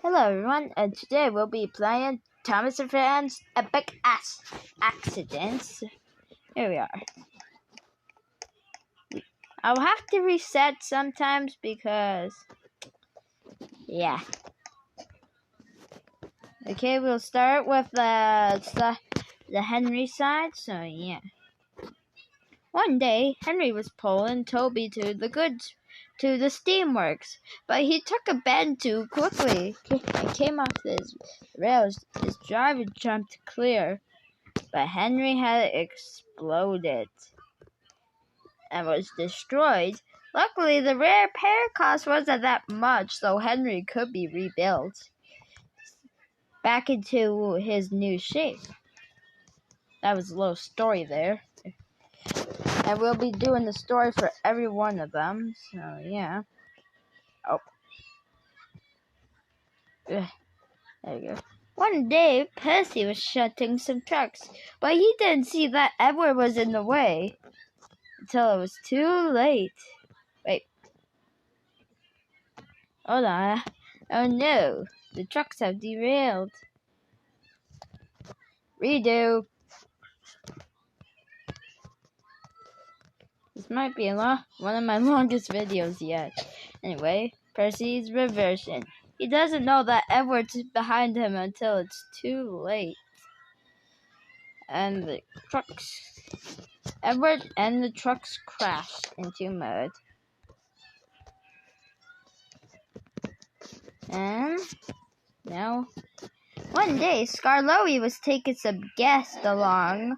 Hello everyone, and today we'll be playing Thomas and Friends Epic Accidents. Here we are. I'll have to reset sometimes because, yeah. Okay, we'll start with the Henry side, so yeah. One day, Henry was pulling Toby to the steamworks, but he took a bend too quickly and came off his rails. His driver jumped clear, but Henry had exploded and was destroyed. Luckily, the repair cost wasn't that much, so Henry could be rebuilt back into his new shape. That was a little story there. And we'll be doing the story for every one of them, so yeah. Oh. Ugh. There you go. One day, Percy was shunting some trucks, but he didn't see that Edward was in the way until it was too late. Wait. Hold on. Oh no, the trucks have derailed. Redo. This might be one of my longest videos yet. Anyway, Percy's reversing. He doesn't know that Edward's behind him until it's too late. And the trucks... Edward and the trucks crashed into mud. And now, one day, Scarloey was taking some guests along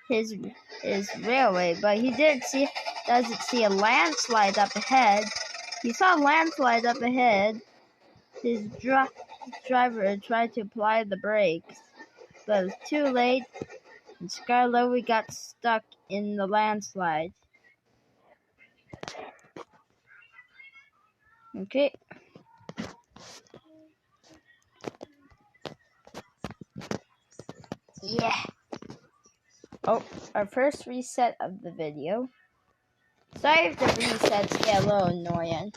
his railway, but he doesn't see a landslide up ahead. He saw a landslide up ahead. His driver tried to apply the brakes, but it was too late, and Scarloey got stuck in the landslide. Okay. Yeah. Oh, our first reset of the video. Sorry if the resets get a little annoying.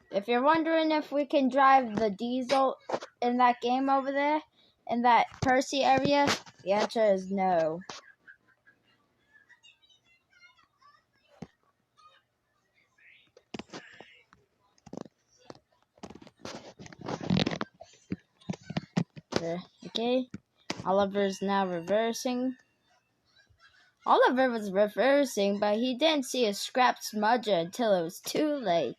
If you're wondering if we can drive the diesel in that game over there, in that Percy area, the answer is no. Okay, Oliver's now reversing. Oliver was reversing, but he didn't see a scrap smudger until it was too late.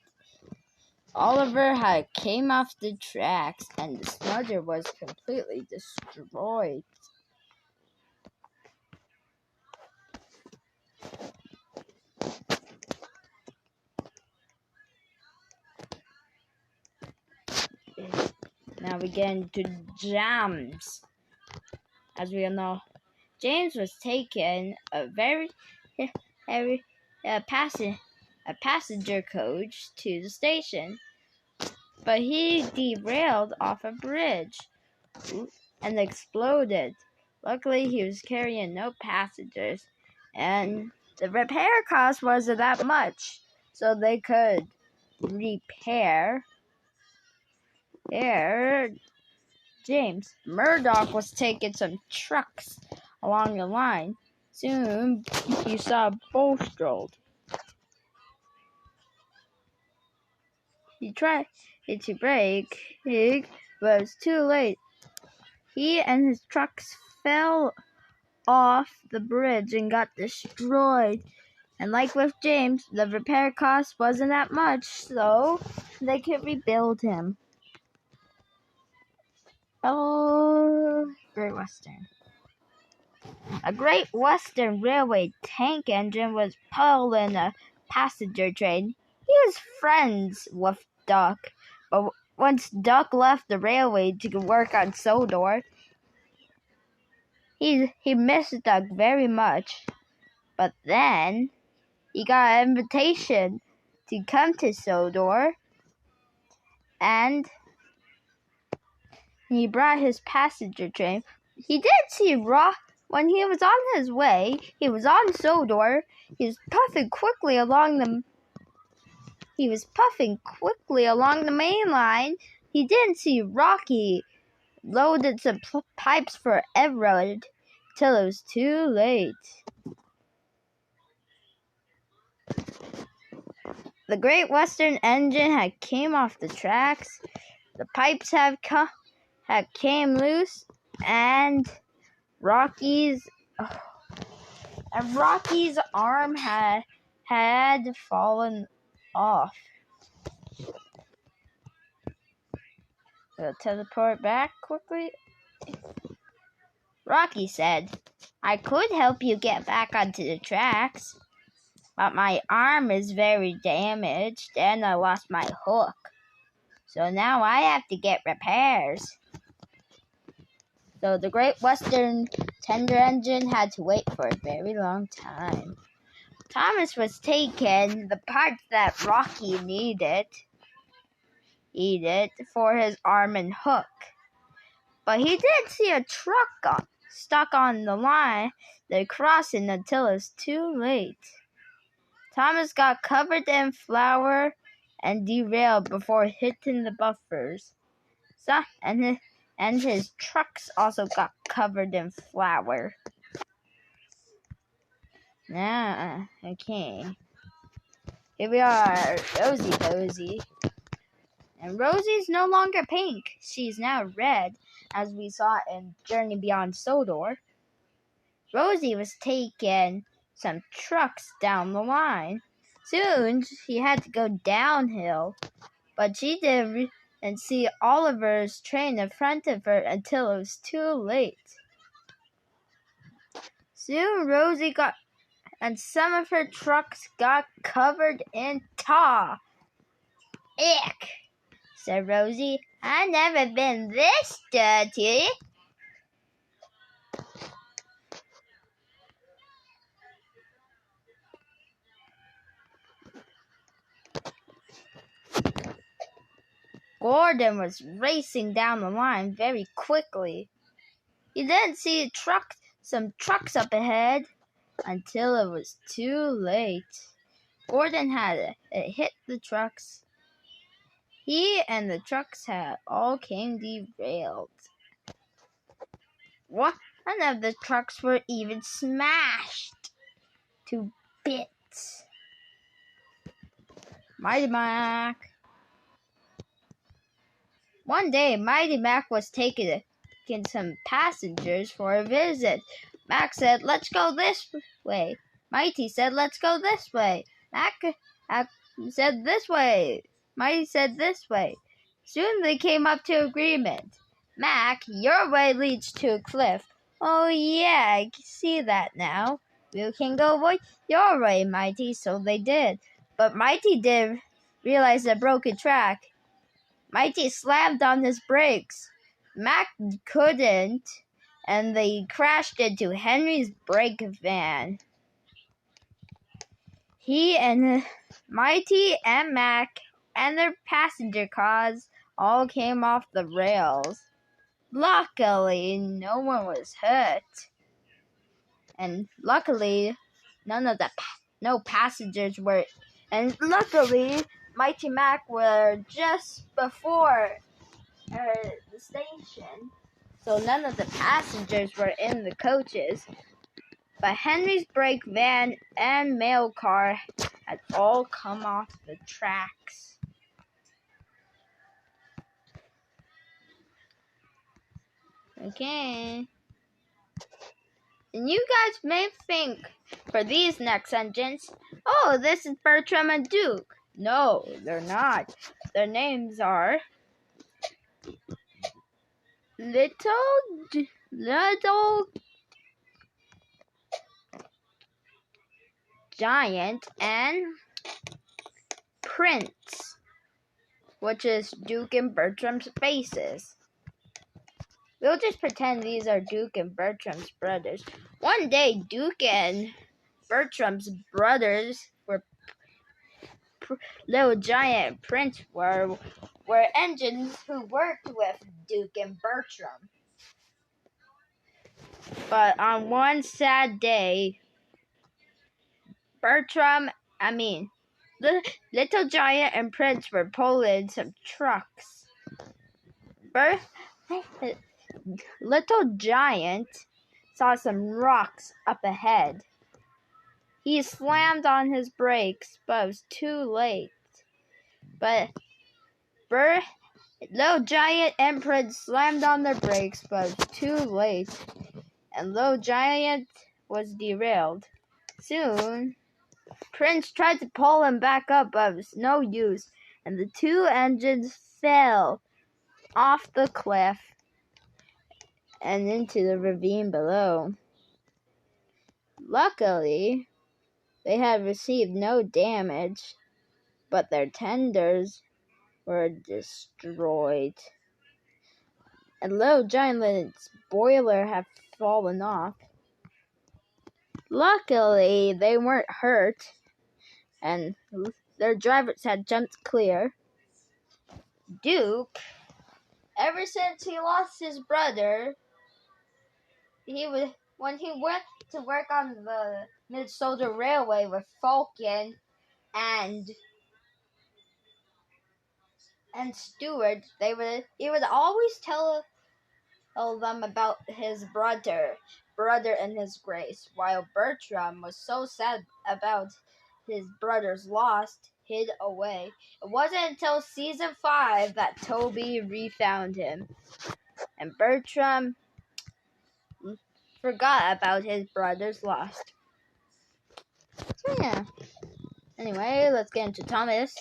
Oliver had came off the tracks, and the smudger was completely destroyed. Now we get into James. As we all know, James was taking a very heavy passenger coach to the station, but he derailed off a bridge and exploded. Luckily, he was carrying no passengers, and the repair cost wasn't that much, so they could repair James. Murdoch was taking some trucks along the line. Soon, he saw Bulstrode. He tried to brake, but it was too late. He and his trucks fell off the bridge and got destroyed. And like with James, the repair cost wasn't that much, so they could rebuild him. Oh, Great Western. A Great Western Railway tank engine was pulling a passenger train. He was friends with Duck, but once Duck left the railway to work on Sodor, he missed Duck very much. But then he got an invitation to come to Sodor, and he brought his passenger train. He did see When he was on his way, he was on Sodor. He was puffing quickly along the main line. He didn't see Rocky. Loaded some pipes for everyone till it was too late. The Great Western engine had came off the tracks. The pipes had came loose, and Rocky's arm had fallen off. We'll teleport back quickly. Rocky said, "I could help you get back onto the tracks, but my arm is very damaged and I lost my hook. So now I have to get repairs." So the Great Western tender engine had to wait for a very long time. Thomas was taking the parts that Rocky needed for his arm and hook. But he did see a truck stuck on the line. They crossing until it was too late. Thomas got covered in flour and derailed before hitting the buffers. And his trucks also got covered in flour. Okay. Here we are, Rosie Posey. And Rosie's no longer pink. She's now red, as we saw in Journey Beyond Sodor. Rosie was taking some trucks down the line. Soon, she had to go downhill, but she didn't see Oliver's train in front of her until it was too late. Soon, Rosie and some of her trucks got covered in tar. "Ick," said Rosie. "I've never been this dirty." Gordon was racing down the line very quickly. He didn't see some trucks up ahead until it was too late. Gordon had hit the trucks. He and the trucks had all came derailed. One of the trucks were even smashed to bits. Mighty Mac. One day, Mighty Mac was taking some passengers for a visit. Mac said, "Let's go this way." Mighty said, "Let's go this way." Mac said, "This way." Mighty said, "This way." Soon they came up to agreement. "Mac, your way leads to a cliff." "Oh yeah, I see that now." "We can go your way, Mighty." So they did. But Mighty did realize a broken track. Mighty slammed on his brakes. Mac couldn't, and they crashed into Henry's brake van. He and Mighty and Mac and their passenger cars all came off the rails. Luckily, no one was hurt. And luckily, no passengers were. And luckily, Mighty Mac were just before the station, so none of the passengers were in the coaches. But Henry's brake van and mail car had all come off the tracks. Okay. And you guys may think, for these next engines, "Oh, this is Bertram and Duke." No, they're not. Their names are Little Giant and Prince, which is Duke and Bertram's faces. We'll just pretend these are Duke and Bertram's brothers. One day, Duke and Bertram's brothers were Little Giant and Prince were engines who worked with Duke and Bertram. But on one sad day, the Little Giant and Prince were pulling some trucks. Little Giant saw some rocks up ahead. He slammed on his brakes, but it was too late. But Little Giant and Prince slammed on their brakes, but it was too late. And Little Giant was derailed. Soon, Prince tried to pull him back up, but it was no use, and the two engines fell off the cliff and into the ravine below. Luckily, they had received no damage, but their tenders were destroyed. And Little Giant's boiler had fallen off. Luckily, they weren't hurt, and their drivers had jumped clear. Duke, ever since he lost his brother, when he went to work on the Minnesota Railway with Falcon and Stewart, he would always tell them about his brother and his grace, while Bertram was so sad about his brother's loss, hid away. It wasn't until season 5 that Toby refound him, and Bertram forgot about his brother's loss. So yeah. Anyway, let's get into Thomas.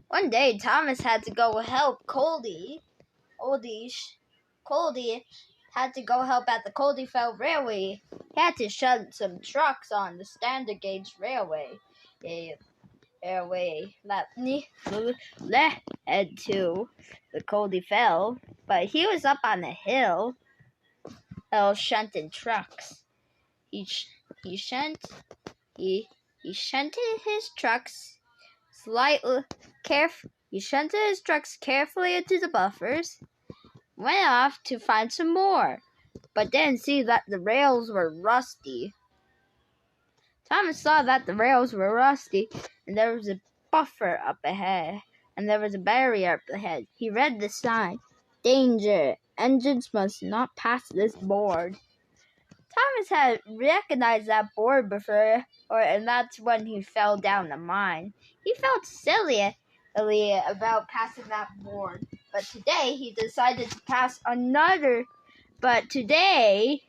One day, Thomas had to go help Coldy had to go help at the Coldyfell Railway. He had to shut some trucks on the standard gauge railway that led to the Coldyfell, but he was up on the hill shunting trucks. He shunted his trucks carefully into the buffers, went off to find some more, but didn't see that the rails were rusty. Thomas saw that the rails were rusty, and there was a buffer up ahead, and there was a barrier up ahead. He read the sign, "Danger! Engines must not pass this board." Thomas had recognized that board before, and that's when he fell down the mine. He felt silly about passing that board, but today he decided to pass another. But today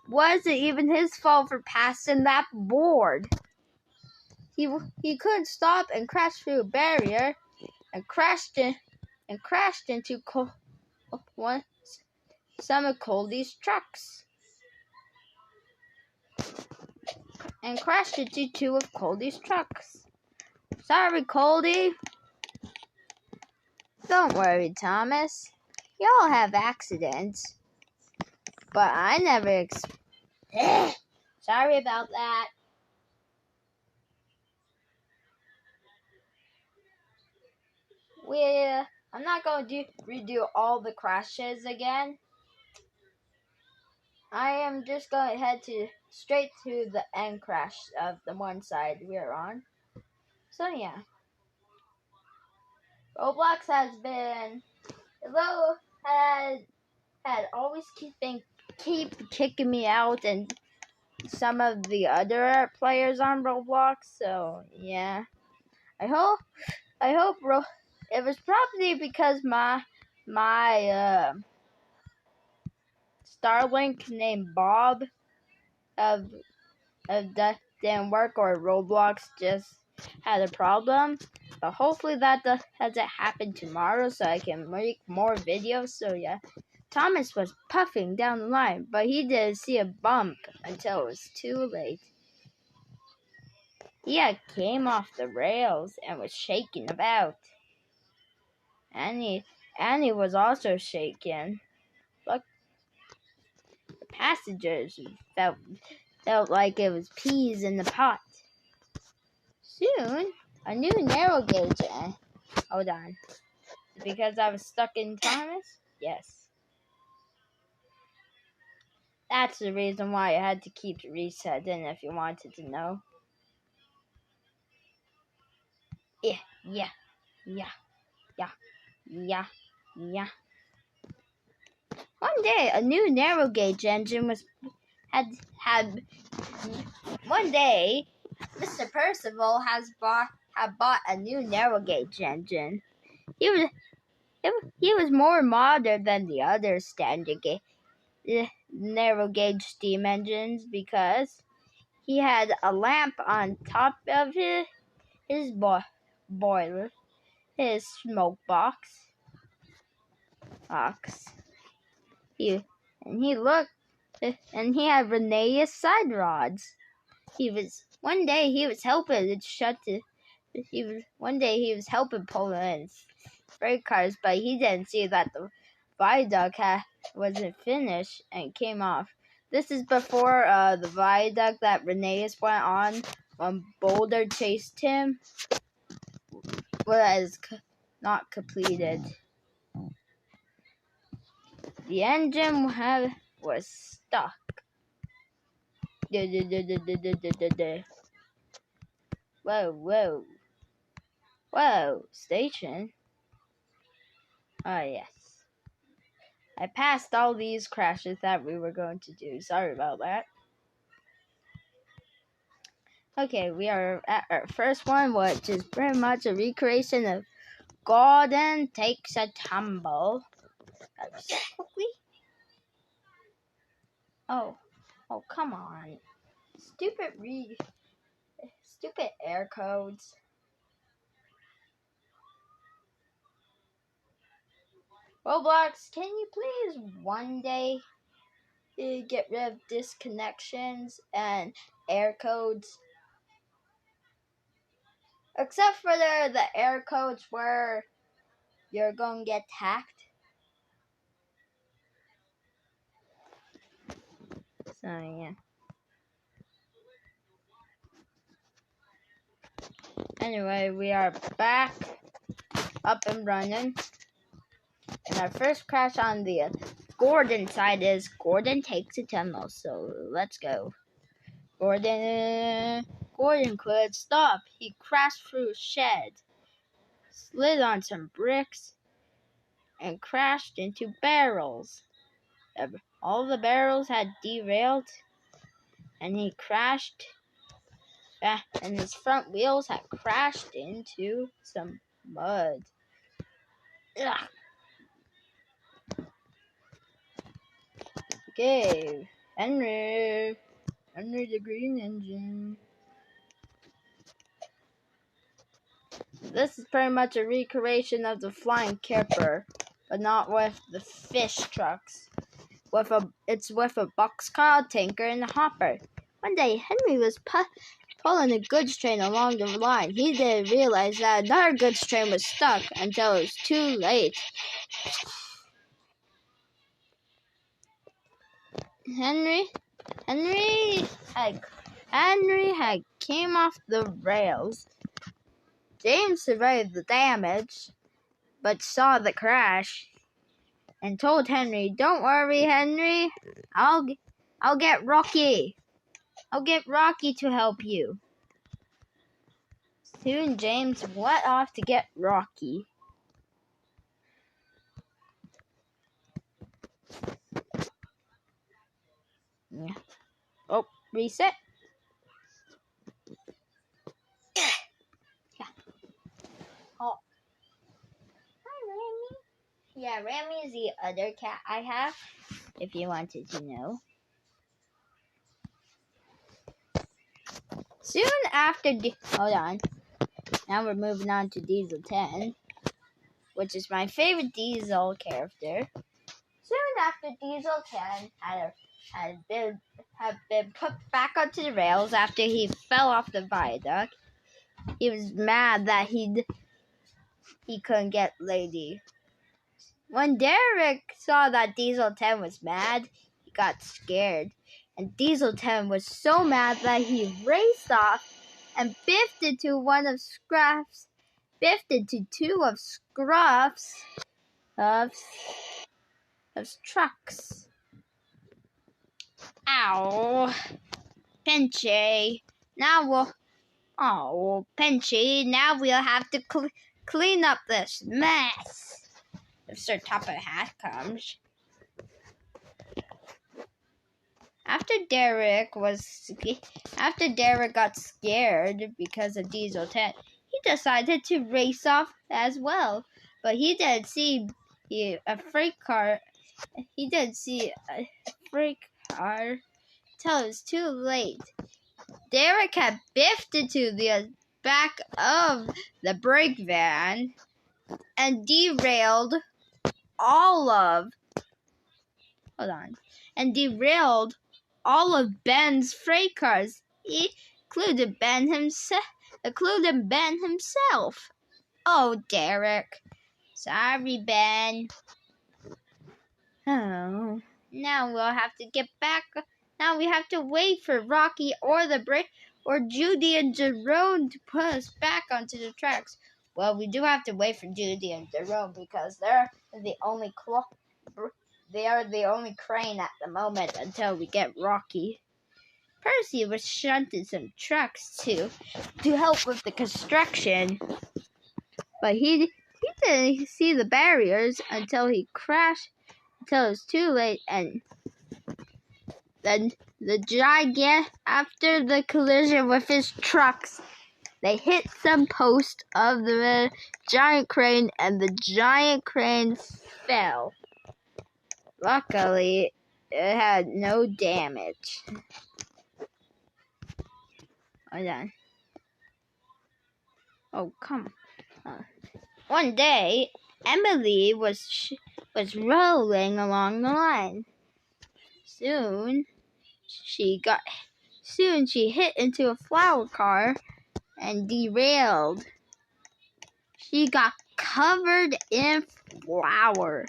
wasn't even his fault for passing that board. He couldn't stop and crashed through a barrier and crashed into some of Coldy's trucks. And crashed into 2 of Coldy's trucks. Sorry, Coldy. Don't worry, Thomas. You all have accidents. But I never Sorry about that. I'm not going to redo all the crashes again. I am just going to head straight to the end crash of the one side we're on. So yeah. Roblox has been, although had always keep kicking me out and some of the other players on Roblox. So yeah, I hope it was probably because my Starlink named Bob that didn't work, or Roblox just had a problem. But hopefully that doesn't happen tomorrow, so I can make more videos. So yeah, Thomas was puffing down the line, but he didn't see a bump until it was too late. He had came off the rails and was shaking about. Annie was also shaking. Look, the passengers felt like it was peas in the pot. Soon, a new narrow gauge. Hold on. Because I was stuck in Thomas? Yes. That's the reason why I had to keep resetting if you wanted to know. Yeah, yeah, yeah, yeah, yeah, yeah. One day, a new narrow gauge engine had. One day, Mr. Percival had bought a new narrow gauge engine. He was he was more modern than the other standard narrow gauge steam engines because he had a lamp on top of his boiler, his smoke box. He and he looked and he had Renee's side rods. One day he was helping he was helping pull in freight cars, but he didn't see that the viaduct wasn't finished and came off. This is before the viaduct that Renee's went on when Boulder chased him was not completed. The engine was stuck. Whoa. Whoa, station? Oh, yes. I passed all these crashes that we were going to do. Sorry about that. Okay, we are at our first one, which is pretty much a recreation of Gordon Takes a Tumble. Quickly. Oh, come on. Stupid air codes. Roblox, can you please one day get rid of disconnections and air codes? Except for the air codes where you're going to get hacked. So, yeah. Anyway, we are back up and running. And our first crash on the Gordon side is Gordon Takes a Tumble. So, let's go. Gordon could stop. He crashed through a shed, slid on some bricks, and crashed into barrels. All the barrels had derailed, and he crashed, and his front wheels had crashed into some mud. Ugh. Okay, Henry the green engine. This is pretty much a recreation of the flying kipper, but not with the fish trucks. It's with a boxcar, tanker, and a hopper. One day, Henry was pulling a goods train along the line. He didn't realize that another goods train was stuck until it was too late. Henry had came off the rails. James survived the damage, but saw the crash and told Henry, "Don't worry, Henry. I'll get Rocky. I'll get Rocky to help you." Soon James went off to get Rocky. Yeah. Oh, reset. Yeah. Oh. Hi, Remy. Yeah, Remy is the other cat I have, if you wanted to know. Soon after, hold on. Now we're moving on to Diesel 10, which is my favorite Diesel character. Soon after Diesel 10 had been put back onto the rails after he fell off the viaduct, he was mad that he couldn't get Lady. When Derek saw that Diesel 10 was mad, he got scared. And Diesel 10 was so mad that he raced off and biffed into two of Scruff's trucks. Ow. Pinchy. Pinchy, now we'll have to clean up this mess. If Sir Top Hat comes. After Derek got scared because of Diesel 10, he decided to race off as well. But he did see a freight car. He did see a freight car till it was too late. Derek had biffed into the back of the brake van and derailed all of Ben's freight cars, including Ben himself. Oh, Derek. Sorry, Ben. Oh, now we'll have to get back. Now we have to wait for Rocky or Judy and Jerome to put us back onto the tracks. Well, we do have to wait for Judy and Jerome because they're the only crane at the moment until we get Rocky. Percy was shunting some trucks to help with the construction, but he didn't see the barriers until he crashed. Until it was too late, and then after the collision with his trucks, they hit some post of the giant crane, and the giant crane fell. Luckily, it had no damage. Hold on. Oh, come on. One day, Emily was rolling along the line. Soon she hit into a flower car and derailed. She got covered in flour.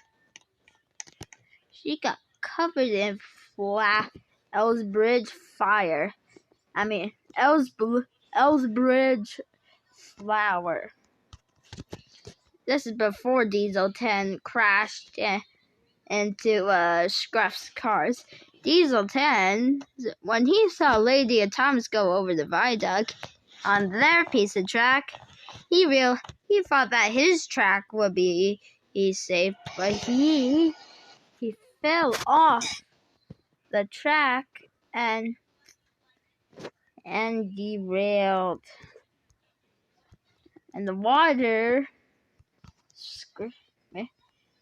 Elsbridge fire. Elsbridge flour. This is before Diesel 10 crashed into Scruff's cars. Diesel 10, when he saw Lady and Thomas go over the viaduct on their piece of track, he thought that his track would be safe, but he fell off the track and derailed, and the water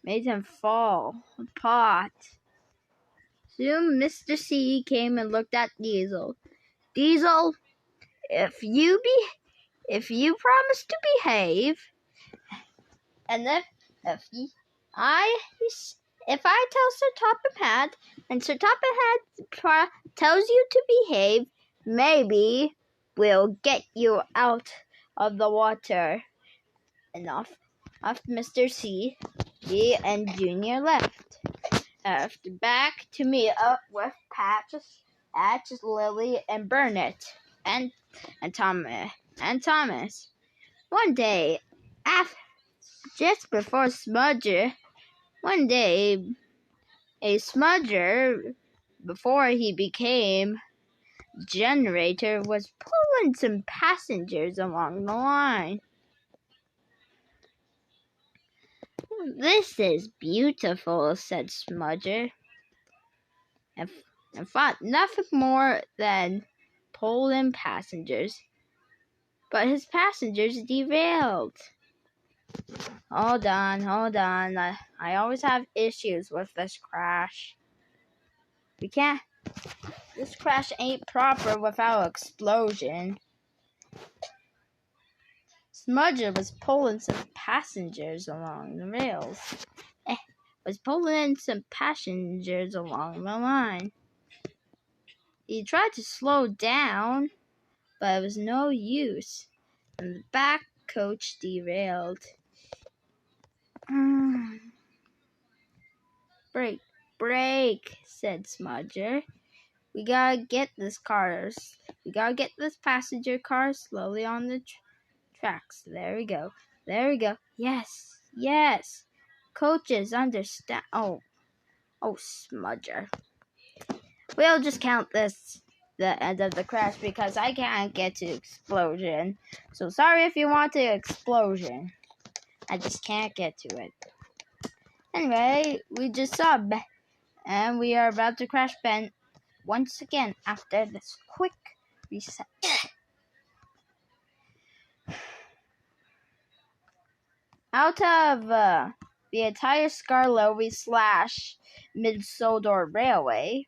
made him fall apart. Soon Mr. C came and looked at Diesel. Diesel, if you promise to behave, and if I tell Sir Topham Hatt, and Sir Topham Hatt tells you to behave, maybe we'll get you out of the water. And off Mr. C, he and Junior left. Back to meet up with Patches, Lily, and Burnett, and Thomas. One day, just before Smudger, a Smudger, before he became Generator, was pulling some passengers along the line. "This is beautiful," said Smudger, and thought nothing more than pulling passengers. But his passengers derailed. Hold on. I always have issues with this crash. This crash ain't proper without an explosion. Smudger was pulling some passengers along the rails. Along the line. He tried to slow down, but it was no use, and the back coach derailed. Brake, said Smudger. We gotta get this passenger car slowly on the tracks. There we go. Yes. Coaches understand. Oh, Smudger. we'll just count this the end of the crash because I can't get to explosion. So sorry if you want the explosion. I just can't get to it. Anyway, we just saw Ben, and we are about to crash Ben once again after this quick reset. Out of the entire Skarloey / Midsodor Railway,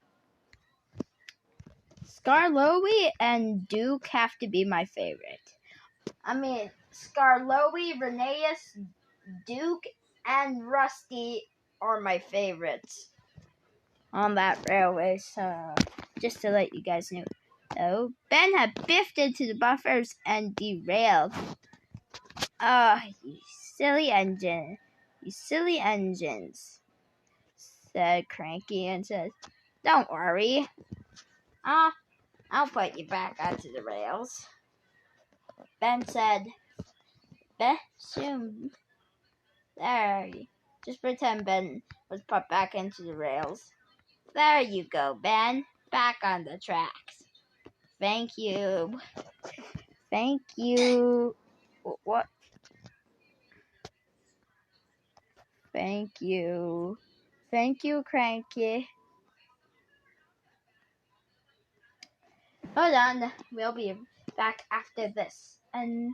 Skarloey and Duke have to be my favorite. I mean, Skarloey, Rheneas, Duke, and Rusty are my favorites on that railway, so just to let you guys know. So, Ben had biffed into the buffers and derailed. You silly engine. You silly engines, said Cranky and said, don't worry. I'll put you back onto the rails. Ben said, Ben, soon. There, just pretend Ben was put back into the rails. There you go, Ben. Back on the tracks. Thank you. Thank you. What? Thank you. Thank you, Cranky. Hold on. We'll be back after this. And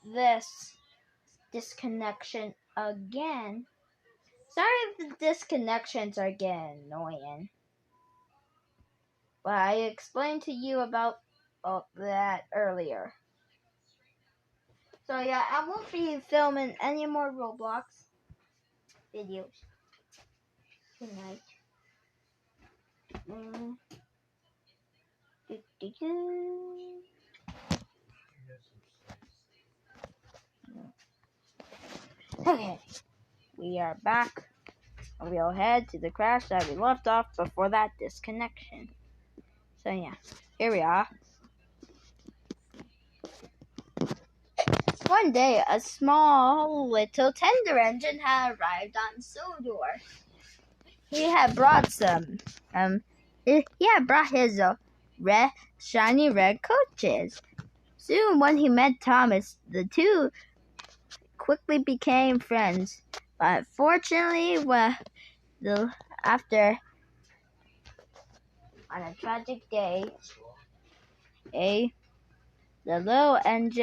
this disconnection again. Sorry if the disconnections are getting annoying. But I explained to you about that earlier. So yeah, I won't be filming any more Roblox videos tonight. Okay, we are back. And we'll head to the crash that we left off before that disconnection. So yeah, here we are. One day, a small little tender engine had arrived on Sodor. He had brought his shiny red coaches. Soon, when he met Thomas, the two quickly became friends. But fortunately, on a tragic day, the little tender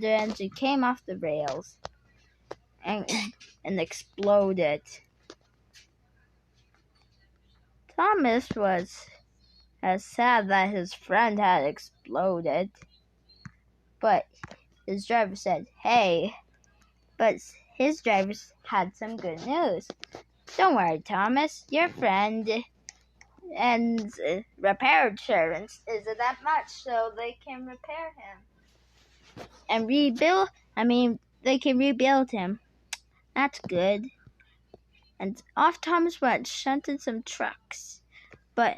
engine came off the rails and exploded. Thomas was sad that his friend had exploded, but his driver said, "Hey," but his drivers had some good news. Don't worry, Thomas, your friend and repair insurance isn't that much, so they can repair him and rebuild. They can rebuild him. That's good. And off Thomas went, shunted some trucks. But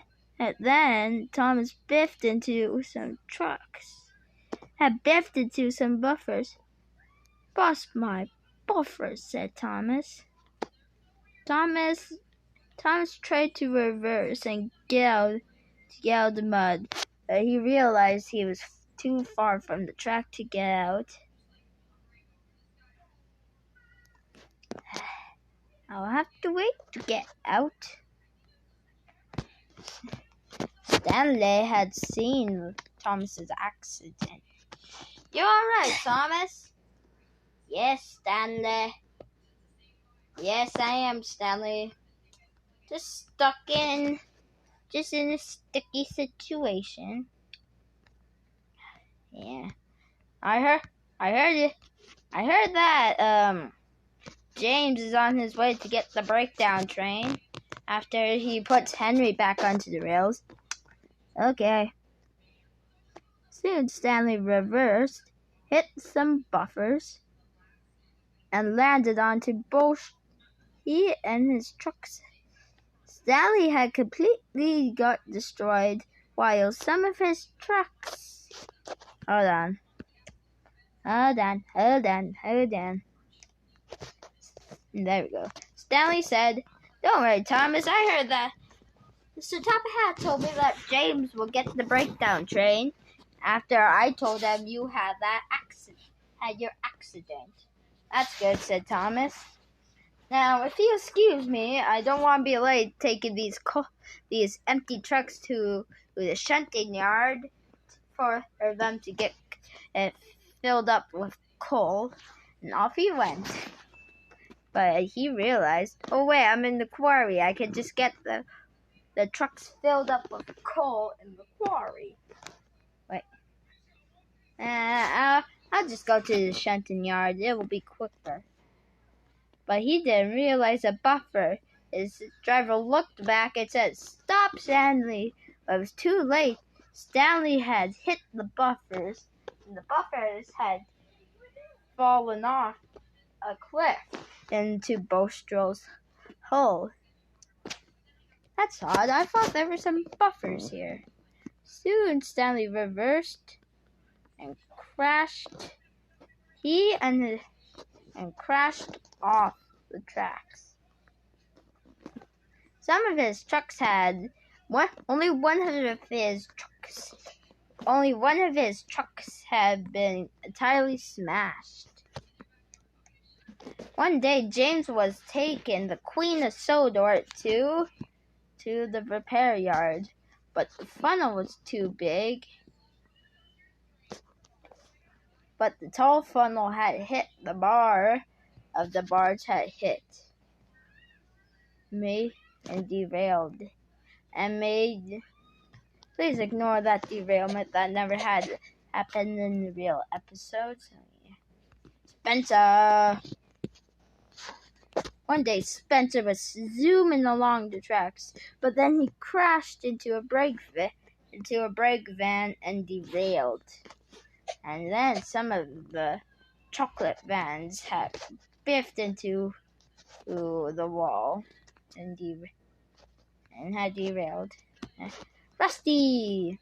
then Thomas biffed into some buffers. Bust my buffers, said Thomas. Thomas tried to reverse and get out of the mud, but he realized he was too far from the track to get out. I'll have to wait to get out. Stanley had seen Thomas's accident. You alright, Thomas? Yes, Stanley. Yes, I am, Stanley. Just in a sticky situation. Yeah. I heard that James is on his way to get the breakdown train after he puts Henry back onto the rails. Okay. Soon Stanley reversed, hit some buffers, and landed onto both he and his trucks. Stanley had completely got destroyed, while some of his trucks... Hold on. There we go. Stanley said, "Don't worry, Thomas, I heard that So Top Hat told me that James will get the breakdown train after I told him you had your accident. That's good, said Thomas. Now, if you excuse me, I don't want to be late taking these empty trucks to the shunting yard for them to get it filled up with coal. And off he went. But he realized, oh wait, I'm in the quarry. I can just get the trucks filled up with coal in the quarry. Wait. I'll just go to the shunting yard. It will be quicker. But he didn't realize a buffer. His driver looked back and said, "Stop, Stanley." But it was too late. Stanley had hit the buffers, and the buffers had fallen off a cliff into Bostro's hull. That's odd. I thought there were some buffers here. Soon Stanley reversed and crashed. He and crashed off the tracks. Some of his trucks had only one of his trucks had been entirely smashed. One day, James was taking the Queen of Sodor to the repair yard, but the funnel was too big. But the tall funnel had hit the bar of the barge had hit me and derailed and made. Please ignore that derailment. That never had happened in the real episodes. Spencer. One day Spencer was zooming along the tracks, but then he crashed into a brake van and derailed. And then some of the chocolate vans had biffed into the wall and had derailed. Rusty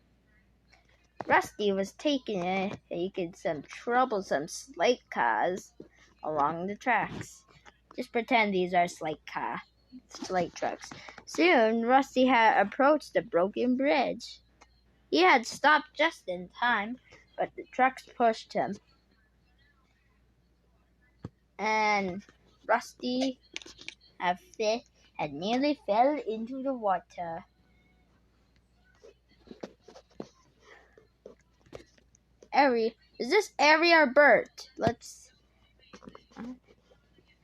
was taking some troublesome slate cars along the tracks. Just pretend these are slate trucks. Soon, Rusty had approached the broken bridge. He had stopped just in time, but the trucks pushed him. And Rusty had nearly fell into the water. Is this Ari or Bert?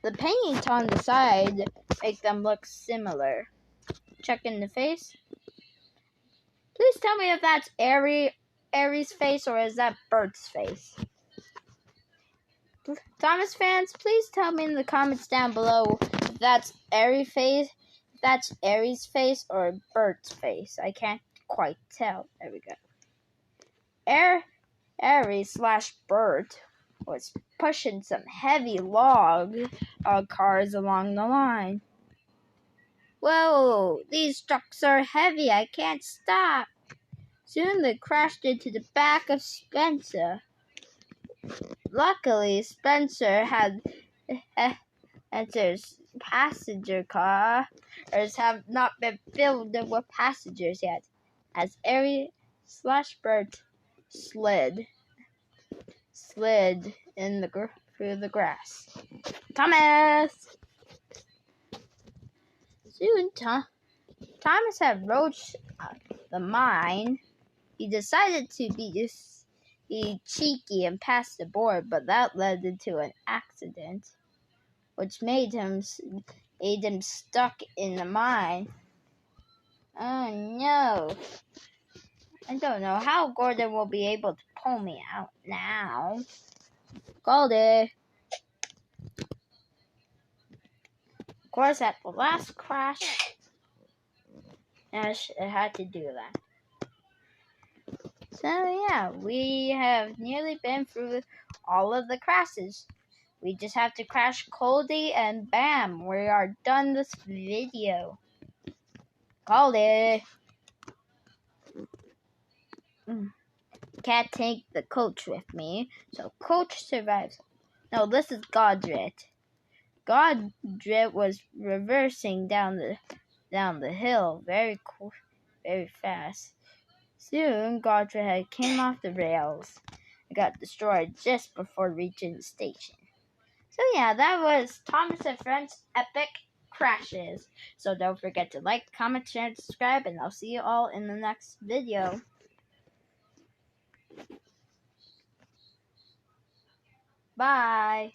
The paint on the side make them look similar. Check in the face. Please tell me if that's Ari's face or is that Bert's face. Thomas fans, please tell me in the comments down below if that's Ari's face or Bert's face. I can't quite tell. There we go. Ari/Bert was pushing some heavy log cars along the line. Whoa, these trucks are heavy. I can't stop. Soon they crashed into the back of Spencer. Luckily, Spencer had Spencer's passenger cars have not been filled with passengers yet, as Ari/Bert slid through the grass. Thomas! Soon, Thomas had approached the mine. He decided to be cheeky and pass the board, but that led into an accident, which made him stuck in the mine. Oh no! I don't know how Gordon will be able to pull me out now. Goldie! Of course, at the last crash, it had to do that. So yeah, we have nearly been through all of the crashes. We just have to crash Goldie and bam, we are done this video. Goldie! Can't take the coach with me, so coach survives. No, this is Godrit. Godrit was reversing down the hill very very fast. Soon, Godred came off the rails and got destroyed just before reaching the station. So yeah, that was Thomas and Friends Epic Crashes. So don't forget to like, comment, share, and subscribe, and I'll see you all in the next video. Bye!